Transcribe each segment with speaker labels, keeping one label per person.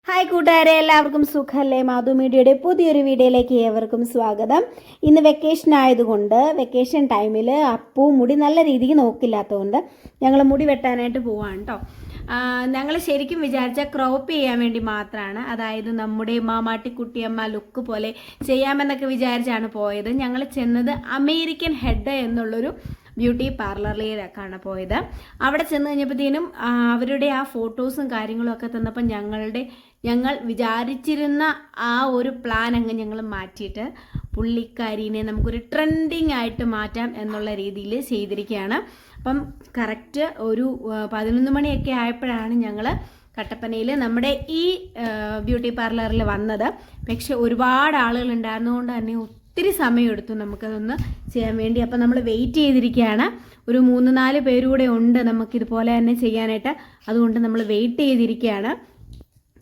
Speaker 1: Hi കൂട്ടുകാരെ, എല്ലാവർക്കും സുഖമല്ലേ? മാധു മീഡിയയുടെ പുതിയൊരു വീഡിയോയിലേക്ക് ഏവർക്കും സ്വാഗതം. ഇന്ന് വെക്കേഷൻ ആയതുകൊണ്ട് വെക്കേഷൻ ടൈമിൽ അപ്പു മുടി നല്ല രീതിക്ക് നോക്കില്ലാത്തതുകൊണ്ട് ഞങ്ങൾ മുടി വെട്ടാനായിട്ട് പോവാണ് കേട്ടോ. ഞങ്ങൾ ശരിക്കും വിചാരിച്ച ക്രോപ്പ് ചെയ്യാൻ വേണ്ടി മാത്രമാണ്, അതായത് നമ്മുടെ മാമാട്ടിക്കുട്ടിയമ്മ ലുക്ക് പോലെ ചെയ്യാമെന്നൊക്കെ വിചാരിച്ചാണ് പോയത്. ഞങ്ങൾ ചെന്നത് അമേരിക്കൻ ഹെഡ് എന്നുള്ളൊരു ബ്യൂട്ടി പാർലറിലേക്കാണ് പോയത്. അവിടെ ചെന്ന് കഴിഞ്ഞപ്പോഴത്തേനും അവരുടെ ആ ഫോട്ടോസും കാര്യങ്ങളും ഒക്കെ തന്നപ്പോൾ ഞങ്ങൾ വിചാരിച്ചിരുന്ന ആ ഒരു പ്ലാൻ അങ്ങ് ഞങ്ങൾ മാറ്റിയിട്ട് പുള്ളിക്കാരീനെ നമുക്കൊരു ട്രെൻഡിങ് ആയിട്ട് മാറ്റാം എന്നുള്ള രീതിയിൽ ചെയ്തിരിക്കുകയാണ്. അപ്പം കറക്റ്റ് ഒരു 11 മണിയൊക്കെ ആയപ്പോഴാണ് ഞങ്ങൾ കട്ടപ്പനയിൽ നമ്മുടെ ഈ ബ്യൂട്ടി പാർലറിൽ വന്നത്. പക്ഷെ ഒരുപാട് ആളുകൾ ഉണ്ടായിരുന്നതുകൊണ്ട് തന്നെ ഒത്തിരി സമയമെടുത്തു നമുക്കതൊന്ന് ചെയ്യാൻ വേണ്ടി. അപ്പം നമ്മൾ വെയിറ്റ് ചെയ്തിരിക്കുകയാണ്. ഒരു 3-4 പേരൂടെ ഉണ്ട് നമുക്കിതുപോലെ തന്നെ ചെയ്യാനായിട്ട്. അതുകൊണ്ട് നമ്മൾ വെയിറ്റ് ചെയ്തിരിക്കുകയാണ്.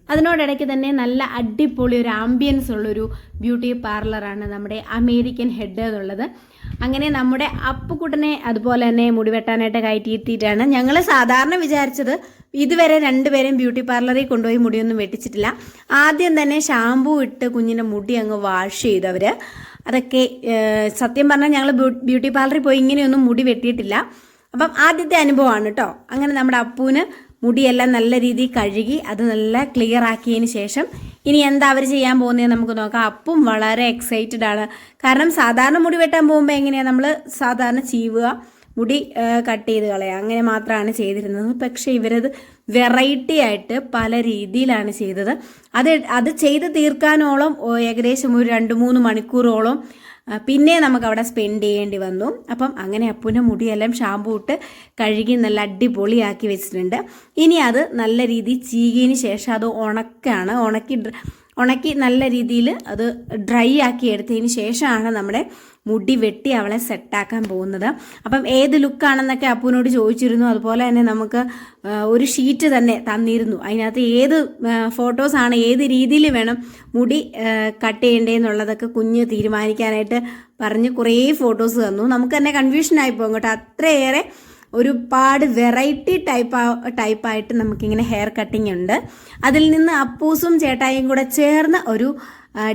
Speaker 1: അതിനോടിടയ്ക്ക് തന്നെ നല്ല അടിപൊളി ഒരു ആംബിയൻസ് ഉള്ളൊരു ബ്യൂട്ടി പാർലറാണ് നമ്മുടെ അമേരിക്കൻ ഹെഡ് എന്നുള്ളത്. അങ്ങനെ നമ്മുടെ അപ്പുക്കുട്ടനെ അതുപോലെ തന്നെ മുടി വെട്ടാനായിട്ട് കയറ്റിയിരുത്തിയിട്ടാണ്. ഞങ്ങൾ സാധാരണ വിചാരിച്ചത് ഇതുവരെ 2 പേരെയും ബ്യൂട്ടി പാർലറിൽ കൊണ്ടുപോയി മുടിയൊന്നും വെട്ടിച്ചിട്ടില്ല. ആദ്യം തന്നെ ഷാമ്പൂ ഇട്ട് കുഞ്ഞിൻ്റെ മുടി അങ്ങ് വാഷ് ചെയ്തവർ. അതൊക്കെ സത്യം പറഞ്ഞാൽ ഞങ്ങൾ ബ്യൂട്ടി പാർലറിൽ പോയി ഇങ്ങനെയൊന്നും മുടി വെട്ടിയിട്ടില്ല. അപ്പം ആദ്യത്തെ അനുഭവമാണ് കേട്ടോ. അങ്ങനെ നമ്മുടെ അപ്പൂന് മുടിയെല്ലാം നല്ല രീതിയിൽ കഴുകി അത് നല്ല ക്ലിയർ ആക്കിയതിന് ശേഷം ഇനി എന്താ അവർ ചെയ്യാൻ പോകുന്നത് നമുക്ക് നോക്കാം. അപ്പും വളരെ എക്സൈറ്റഡ് ആണ്. കാരണം സാധാരണ മുടി വെട്ടാൻ പോകുമ്പോൾ എങ്ങനെയാണ് നമ്മൾ സാധാരണ ചീവുക, മുടി കട്ട് ചെയ്ത് കളയുക, അങ്ങനെ മാത്രമാണ് ചെയ്തിരുന്നത്. പക്ഷേ ഇവരത് വെറൈറ്റി ആയിട്ട് പല രീതിയിലാണ് ചെയ്തത്. അത് ചെയ്ത് തീർക്കാനോളം ഏകദേശം ഒരു 2-3 മണിക്കൂറോളം പിന്നെ നമുക്ക് അവിടെ സ്പെൻഡ് ചെയ്യേണ്ടി വന്നു. അപ്പം അങ്ങനെ അപ്പൂൻ്റെ മുടിയെല്ലാം ഷാമ്പൂ ഇട്ട് കഴുകി നല്ല അടിപൊളിയാക്കി വെച്ചിട്ടുണ്ട്. ഇനി അത് നല്ല രീതിയിൽ ചീകിയതിന് ശേഷം അത് ഉണക്കി നല്ല രീതിയിൽ അത് ഡ്രൈ ആക്കി എടുത്തതിന് ശേഷമാണ് നമ്മുടെ മുടി വെട്ടി അവളെ സെറ്റാക്കാൻ പോകുന്നത്. അപ്പം ഏത് ലുക്കാണെന്നൊക്കെ അപ്പൂനോട് ചോദിച്ചിരുന്നു. അതുപോലെ തന്നെ നമുക്ക് ഒരു ഷീറ്റ് തന്നെ തന്നിരുന്നു. അതിനകത്ത് ഏത് ഫോട്ടോസാണ് ഏത് രീതിയിൽ വേണം മുടി കട്ട് ചെയ്യേണ്ടതെന്നുള്ളതൊക്കെ കുഞ്ഞ് തീരുമാനിക്കാനായിട്ട് പറഞ്ഞ് കുറേ ഫോട്ടോസ് തന്നു. നമുക്ക് തന്നെ കൺഫ്യൂഷനായി പോകും കേട്ടോ. അത്രയേറെ ഒരുപാട് വെറൈറ്റി ടൈപ്പായിട്ട് നമുക്കിങ്ങനെ ഹെയർ കട്ടിങ് ഉണ്ട്. അതിൽ നിന്ന് അപ്പൂസും ചേട്ടായും കൂടെ ചേർന്ന് ഒരു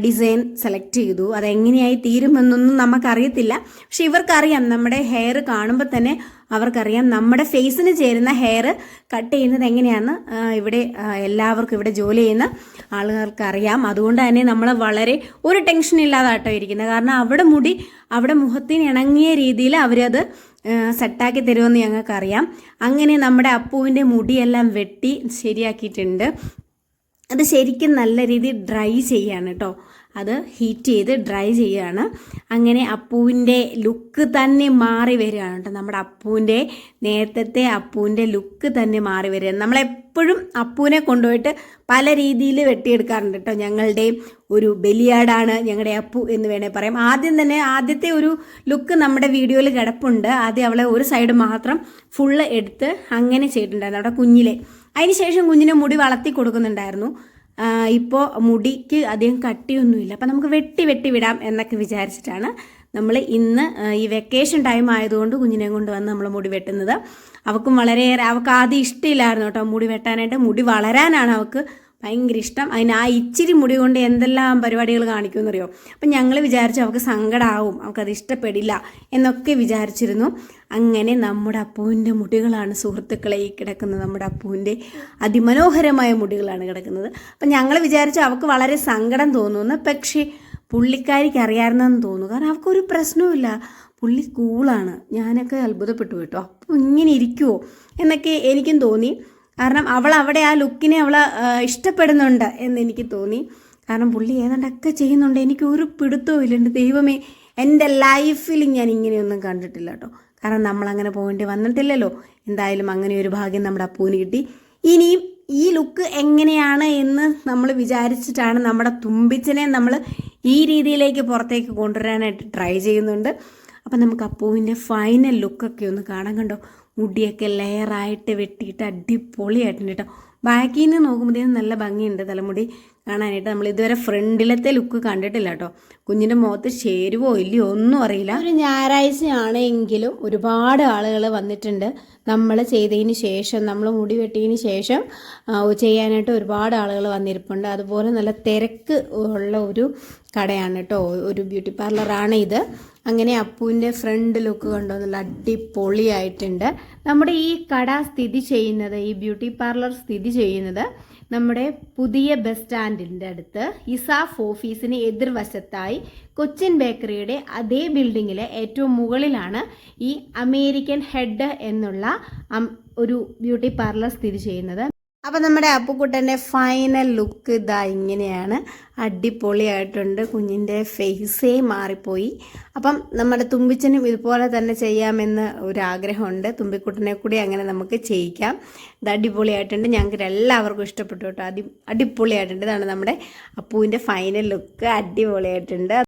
Speaker 1: ഡിസൈൻ സെലക്ട് ചെയ്തു. അതെങ്ങനെയായി തീരുമെന്നൊന്നും നമുക്കറിയത്തില്ല. പക്ഷെ ഇവർക്കറിയാം, നമ്മുടെ ഹെയർ കാണുമ്പോൾ തന്നെ അവർക്കറിയാം നമ്മുടെ ഫേസിന് ചേരുന്ന ഹെയർ കട്ട് ചെയ്യുന്നത് എങ്ങനെയാണെന്ന്. ഇവിടെ എല്ലാവർക്കും ഇവിടെ ജോലി ചെയ്യുന്ന ആളുകൾക്ക് അറിയാം. അതുകൊണ്ട് തന്നെ നമ്മൾ വളരെ ഒരു ടെൻഷൻ ഇല്ലാതാട്ടോ ഇരിക്കുന്നത്. കാരണം അവിടെ മുഖത്തിന് ഇണങ്ങിയ രീതിയിൽ അവരത് സെറ്റാക്കി തരുമെന്ന് ഞങ്ങൾക്കറിയാം. അങ്ങനെ നമ്മുടെ അപ്പുവിൻ്റെ മുടിയെല്ലാം വെട്ടി ശരിയാക്കിയിട്ടുണ്ട്. അത് ശരിക്കും നല്ല രീതിയിൽ ഡ്രൈ ചെയ്യാണ് കേട്ടോ. അത് ഹീറ്റ് ചെയ്ത് ഡ്രൈ ചെയ്യുകയാണ്. അങ്ങനെ അപ്പൂവിൻ്റെ ലുക്ക് തന്നെ മാറി വരികയാണ് കേട്ടോ. നമ്മുടെ നേരത്തെ അപ്പൂവിൻ്റെ ലുക്ക് തന്നെ മാറി വരിക. നമ്മളെപ്പോഴും അപ്പൂവിനെ കൊണ്ടുപോയിട്ട് പല രീതിയിൽ വെട്ടിയെടുക്കാറുണ്ട് കേട്ടോ. ഞങ്ങളുടെ ഒരു ബലിയാടാണ് ഞങ്ങളുടെ അപ്പു എന്ന് വേണേൽ പറയാം. ആദ്യത്തെ ഒരു ലുക്ക് നമ്മുടെ വീഡിയോയിൽ കിടപ്പുണ്ട്. ആദ്യം അവളെ ഒരു സൈഡ് മാത്രം ഫുള്ള് എടുത്ത് അങ്ങനെ ചെയ്തിട്ടുണ്ടായിരുന്നു അവിടെ കുഞ്ഞിലെ. അതിനുശേഷം കുഞ്ഞിനെ മുടി വളർത്തി കൊടുക്കുന്നുണ്ടായിരുന്നു. ഇപ്പോൾ മുടിക്ക് അധികം കട്ടിയൊന്നുമില്ല. അപ്പം നമുക്ക് വെട്ടി വിടാം എന്നൊക്കെ വിചാരിച്ചിട്ടാണ് നമ്മൾ ഇന്ന് ഈ വെക്കേഷൻ ടൈം ആയതുകൊണ്ട് കുഞ്ഞിനെ കൊണ്ട് വന്ന് നമ്മൾ മുടി വെട്ടുന്നത്. അവൾക്ക് ആദ്യം ഇഷ്ടമില്ലായിരുന്നു കേട്ടോ മുടി വെട്ടാനായിട്ട്. മുടി വളരാനാണ് അവൾക്ക് ഭയങ്കര ഇഷ്ടം. അതിന് ആ ഇച്ചിരി മുടി കൊണ്ട് എന്തെല്ലാം പരിപാടികൾ കാണിക്കുമെന്നറിയോ. അപ്പം ഞങ്ങൾ വിചാരിച്ചു അവൾക്ക് സങ്കടമാവും, അവൾക്കത് ഇഷ്ടപ്പെടില്ല എന്നൊക്കെ വിചാരിച്ചിരുന്നു. അങ്ങനെ നമ്മുടെ അപ്പൂവിൻ്റെ മുടികളാണ് സുഹൃത്തുക്കളെ ഈ കിടക്കുന്നത്. നമ്മുടെ അപ്പൂവിൻ്റെ അതിമനോഹരമായ മുടികളാണ് കിടക്കുന്നത്. അപ്പം ഞങ്ങൾ വിചാരിച്ചു അവൾക്ക് വളരെ സങ്കടം തോന്നുന്നു. പക്ഷേ പുള്ളിക്കാരിക്ക് അറിയാമായിരുന്നെന്ന് തോന്നുന്നു. കാരണം അവൾക്കൊരു പ്രശ്നവുമില്ല, പുള്ളി കൂളാണ്. ഞാനൊക്കെ അത്ഭുതപ്പെട്ടു കേട്ടോ. അപ്പോൾ ഇങ്ങനെ ഇരിക്കുമോ എന്നൊക്കെ എനിക്കും തോന്നി. കാരണം അവിടെ ആ ലുക്കിനെ ഇഷ്ടപ്പെടുന്നുണ്ട് എന്ന് എനിക്ക് തോന്നി. കാരണം പുള്ളി ഏതാണ്ടൊക്കെ ചെയ്യുന്നുണ്ട്. എനിക്ക് ഒരു പിടുത്തവും ഇല്ല. എൻ്റെ ദൈവമേ, എൻ്റെ ലൈഫിൽ ഞാൻ ഇങ്ങനെയൊന്നും കണ്ടിട്ടില്ല കേട്ടോ. കാരണം നമ്മളങ്ങനെ പോകേണ്ടി വന്നിട്ടില്ലല്ലോ. എന്തായാലും അങ്ങനെ ഒരു ഭാഗ്യം നമ്മുടെ അപ്പൂന് കിട്ടി. ഇനിയും ഈ ലുക്ക് എങ്ങനെയാണ് എന്ന് നമ്മൾ വിചാരിച്ചിട്ടാണ് നമ്മുടെ തുമ്പിച്ചനെ നമ്മൾ ഈ രീതിയിലേക്ക് പുറത്തേക്ക് കൊണ്ടുവരാനായിട്ട് ട്രൈ ചെയ്യുന്നുണ്ട്. അപ്പം നമുക്ക് അപ്പൂവിൻ്റെ ഫൈനൽ ലുക്കൊക്കെ ഒന്ന് കാണാൻ. കണ്ടോ, മുടിയൊക്കെ ലെയറായിട്ട് വെട്ടിയിട്ട് അടിപൊളിയായിട്ടുണ്ട് കേട്ടോ. ബാക്കിൽ നിന്ന് നോക്കുമ്പോഴത്തേനും നല്ല ഭംഗിയുണ്ട് തലമുടി. കാണാനായിട്ട്. നമ്മൾ ഇതുവരെ ഫ്രണ്ടിലത്തെ ലുക്ക് കണ്ടിട്ടില്ല കേട്ടോ. കുഞ്ഞിൻ്റെ മുഖത്ത് ചേരുവോ ഇല്ലയോ ഒന്നും അറിയില്ല. ഒരു ഞായറാഴ്ചയാണെങ്കിലും ഒരുപാട് ആളുകൾ വന്നിട്ടുണ്ട്. നമ്മൾ ചെയ്തതിന് ശേഷം, നമ്മൾ മുടി വെട്ടിയതിന് ശേഷം ചെയ്യാനായിട്ട് ഒരുപാട് ആളുകൾ വന്നിരിപ്പുണ്ട്. അതുപോലെ നല്ല തിരക്ക് ഉള്ള ഒരു കടയാണ് കേട്ടോ, ഒരു ബ്യൂട്ടി പാർലറാണ് ഇത്. അങ്ങനെ അപ്പുവിൻ്റെ ഫ്രണ്ട് ലുക്ക് കണ്ടോ, നല്ല അടിപൊളിയായിട്ടുണ്ട്. നമ്മുടെ ഈ കട സ്ഥിതി ചെയ്യുന്നത്, ഈ ബ്യൂട്ടി പാർലർ സ്ഥിതി ചെയ്യുന്നത് നമ്മുടെ പുതിയ ബസ് സ്റ്റാൻഡിൻ്റെ അടുത്ത് ഇസാഫ് ഓഫീസിന് എതിർവശത്തായി കൊച്ചിൻ ബേക്കറിയുടെ അതേ ബിൽഡിങ്ങിലെ ഏറ്റവും മുകളിലാണ് ഈ അമേരിക്കൻ ഹെഡ് എന്നുള്ള ഒരു ബ്യൂട്ടി പാർലർ സ്ഥിതി ചെയ്യുന്നത്. അപ്പം നമ്മുടെ അപ്പുക്കുട്ടൻ്റെ ഫൈനൽ ലുക്ക് ഇതാ ഇങ്ങനെയാണ്. അടിപൊളിയായിട്ടുണ്ട്. കുഞ്ഞിൻ്റെ ഫേസേ മാറിപ്പോയി. അപ്പം നമ്മുടെ തുമ്പിച്ചനും ഇതുപോലെ തന്നെ ചെയ്യാമെന്ന് ഒരാഗ്രഹമുണ്ട്. തുമ്പിക്കുട്ടനെ കൂടി അങ്ങനെ നമുക്ക് ചെയ്യിക്കാം. ഇത് അടിപൊളിയായിട്ടുണ്ട്. ഞങ്ങൾക്ക് എല്ലാവർക്കും ഇഷ്ടപ്പെട്ടു കേട്ടോ. അടിപൊളിയായിട്ടുണ്ട്. ഇതാണ് നമ്മുടെ അപ്പുവിൻ്റെ ഫൈനൽ ലുക്ക്. അടിപൊളിയായിട്ടുണ്ട്.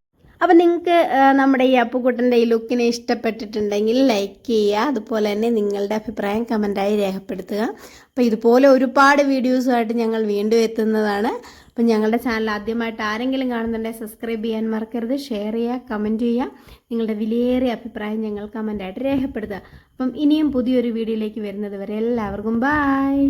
Speaker 1: അപ്പം നിങ്ങൾക്ക് നമ്മുടെ ഈ അപ്പുക്കുട്ടൻ്റെ ഈ ലുക്കിനെ ഇഷ്ടപ്പെട്ടിട്ടുണ്ടെങ്കിൽ ലൈക്ക് ചെയ്യുക. അതുപോലെ തന്നെ നിങ്ങളുടെ അഭിപ്രായം കമൻറ്റായി രേഖപ്പെടുത്തുക. അപ്പോൾ ഇതുപോലെ ഒരുപാട് വീഡിയോസുമായിട്ട് ഞങ്ങൾ വീണ്ടും എത്തുന്നതാണ്. അപ്പം ഞങ്ങളുടെ ചാനൽ ആദ്യമായിട്ട് ആരെങ്കിലും കാണുന്നുണ്ടെങ്കിൽ സബ്സ്ക്രൈബ് ചെയ്യാൻ മറക്കരുത്. ഷെയർ ചെയ്യുക, കമൻറ്റ് ചെയ്യുക. നിങ്ങളുടെ വിലയേറിയ അഭിപ്രായം ഞങ്ങൾ കമൻറ്റായിട്ട് രേഖപ്പെടുത്തുക. അപ്പം ഇനിയും പുതിയൊരു വീഡിയോയിലേക്ക് വരുന്നത് വരെ എല്ലാവർക്കും ബായ്.